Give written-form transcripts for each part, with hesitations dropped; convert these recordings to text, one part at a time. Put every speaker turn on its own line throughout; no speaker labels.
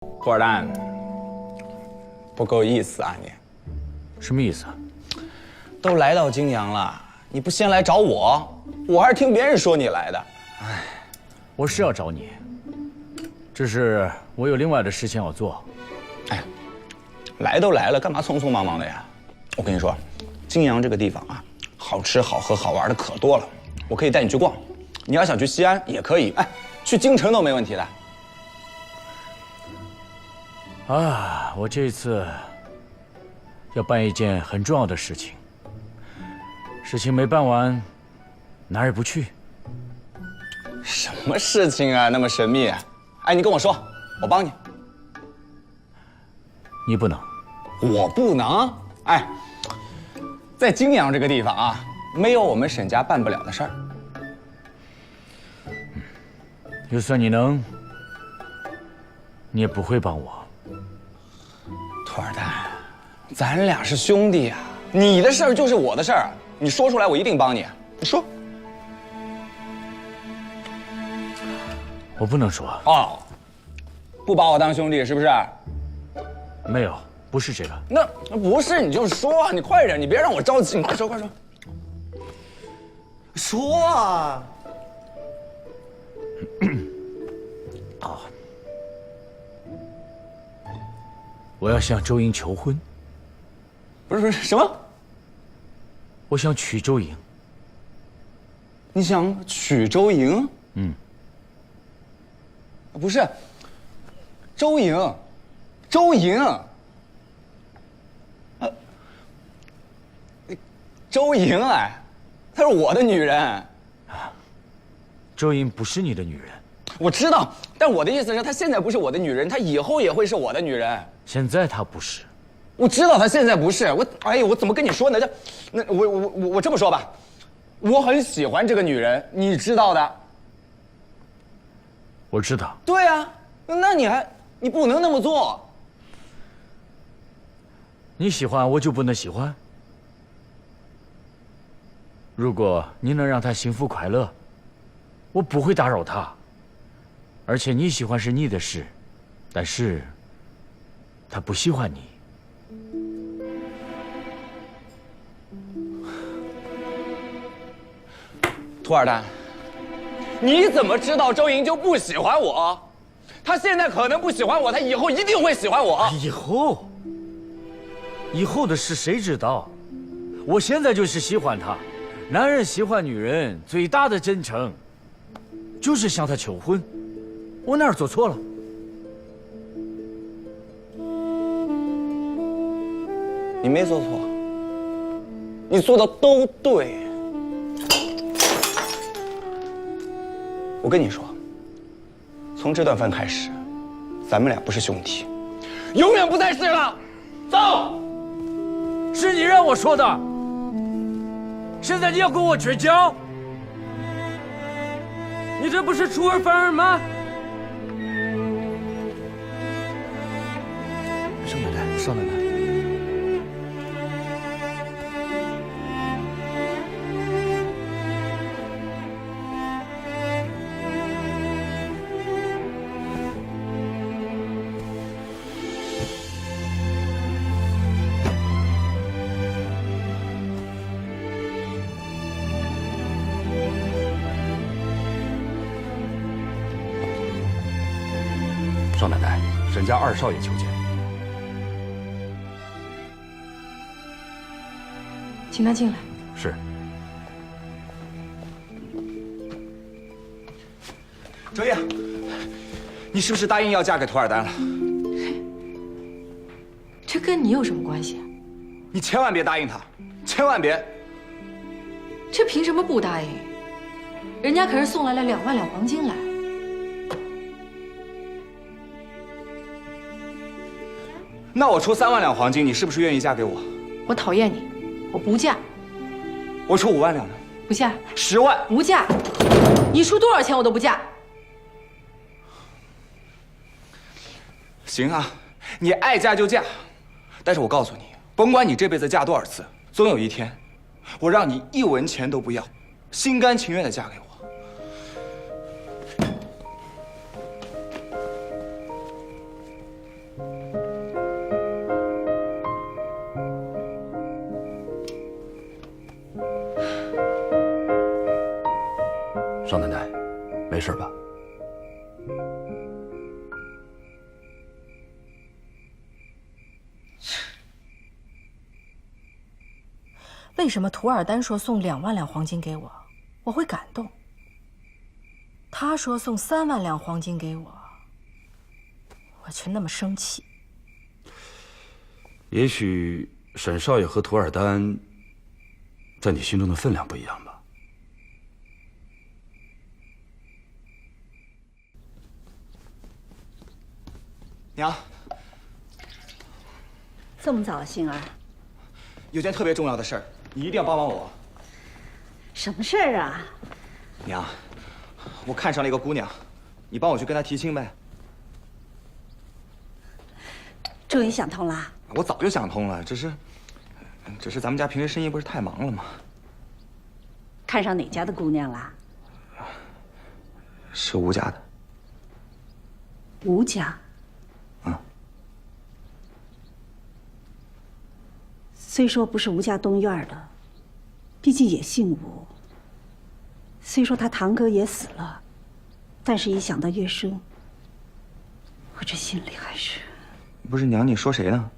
托尔丹，不够意思啊你！
什么意思啊？
都来到泾阳了，你不先来找我，我还是听别人说你来的。
哎，我是要找你，只是我有另外的事情要做。
哎，来都来了，干嘛匆匆忙忙的呀？我跟你说，泾阳这个地方啊，好吃好喝好玩的可多了，我可以带你去逛。你要想去西安也可以，哎，去京城都没问题的。
啊，我这次要办一件很重要的事情，事情没办完，哪儿也不去。
什么事情啊，那么神秘？哎，你跟我说，我帮你。
你不能，
我不能。哎，在泾阳这个地方啊，没有我们沈家办不了的事儿。
就算你能，你也不会帮我。
托尔丹，咱俩是兄弟呀，你的事儿就是我的事儿，你说出来我一定帮你。你说。
我不能说。
哦，不把我当兄弟是不是？
没有，不是这个。
那不是你就说，你快点，你别让我着急，你快说快说。说啊！
啊！我要向周莹求婚。
不是什么？
我想娶周莹。
你想娶周莹？
嗯。
不是，周莹，周莹，周莹哎，她是我的女人。
周莹不是你的女人。
我知道，但我的意思是，她现在不是我的女人，她以后也会是我的女人。
现在她不是。
我知道她现在不是。哎呀，我怎么跟你说呢？我这么说吧，我很喜欢这个女人，你知道的。
我知道。
对啊，那你不能那么做。
你喜欢我就不能喜欢？如果你能让她幸福快乐，我不会打扰她。而且你喜欢是你的事，但是她不喜欢你。
托尔丹，你怎么知道周莹就不喜欢我？她现在可能不喜欢我，她以后一定会喜欢我。
以后的事谁知道？我现在就是喜欢她。男人喜欢女人最大的真诚，就是向她求婚。我哪儿做错了？
你没做错，你做的都对。我跟你说，从这顿饭开始，咱们俩不是兄弟，永远不再是了。走！
是你让我说的。现在你要跟我绝交？你这不是出尔反尔吗？
少奶奶，少奶奶。
少奶奶，沈家二少爷求见。
请他进来。
是。
周莹，你是不是答应要嫁给托尔丹了？
这跟你有什么关系啊？
你千万别答应他，千万别！
这凭什么不答应？人家可是送来了2万两黄金来。
那我出3万两黄金，你是不是愿意嫁给我？
我讨厌你，我不嫁。
我出5万两呢？
不嫁。
10万？
不嫁。你出多少钱我都不嫁。
行啊，你爱嫁就嫁，但是我告诉你，甭管你这辈子嫁多少次，总有一天，我让你1文钱都不要，心甘情愿地嫁给我。
少奶奶，没事吧？
为什么图尔丹说送2万两黄金给我，我会感动？他说送3万两黄金给我，我却那么生气。
也许沈少爷和图尔丹在你心中的分量不一样吧。
娘，
这么早，杏儿？
有件特别重要的事儿，你一定要帮帮我。
什么事儿啊？
娘，我看上了一个姑娘，你帮我去跟她提亲呗。
终于想通了？
我早就想通了，只是咱们家平时生意不是太忙了吗？
看上哪家的姑娘了？
是吴家的。
吴家。虽说不是吴家东院的，毕竟也姓吴。虽说他堂哥也死了，但是一想到月生，我这心里还是……
不是娘，你说谁呢？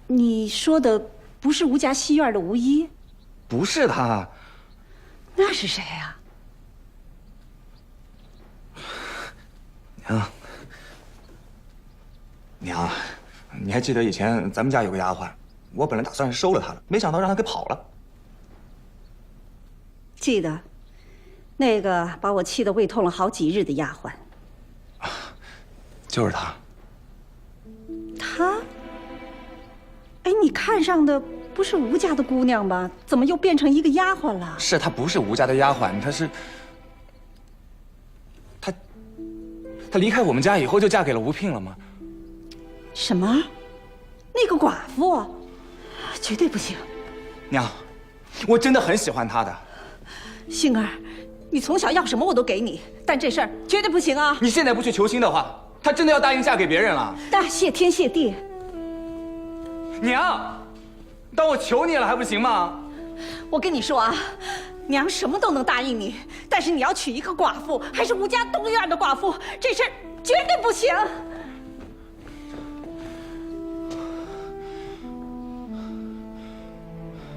你说的不是吴家西院的吴一？
不是他。
那是谁呀？
娘，你还记得以前咱们家有个丫鬟，我本来打算收了她了，没想到让她给跑了。
记得，那个把我气得胃痛了好几日的丫鬟。
就是她。
她？哎，你看上的不是吴家的姑娘吧？怎么又变成一个丫鬟了？
是她不是吴家的丫鬟，她是……她离开我们家以后就嫁给了吴聘了吗？
什么？那个寡妇？绝对不行！
娘，我真的很喜欢她的。
杏儿，你从小要什么我都给你，但这事儿绝对不行啊！
你现在不去求亲的话，她真的要答应嫁给别人了。
那谢天谢地。
娘，当我求你了还不行吗？
我跟你说啊，娘什么都能答应你，但是你要娶一个寡妇，还是吴家东院的寡妇，这事儿绝对不行。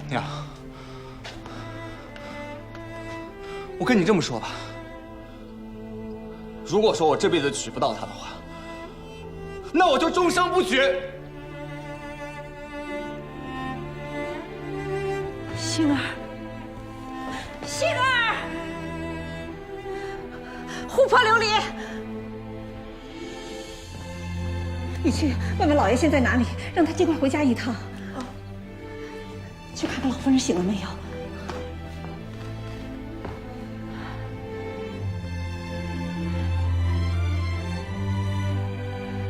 娘，我跟你这么说吧，如果说我这辈子娶不到她的话，那我就终生不娶。
杏儿，杏儿，琥珀琉璃，你去问问老爷现在哪里，让他尽快回家一趟。去看看老夫人醒了没有。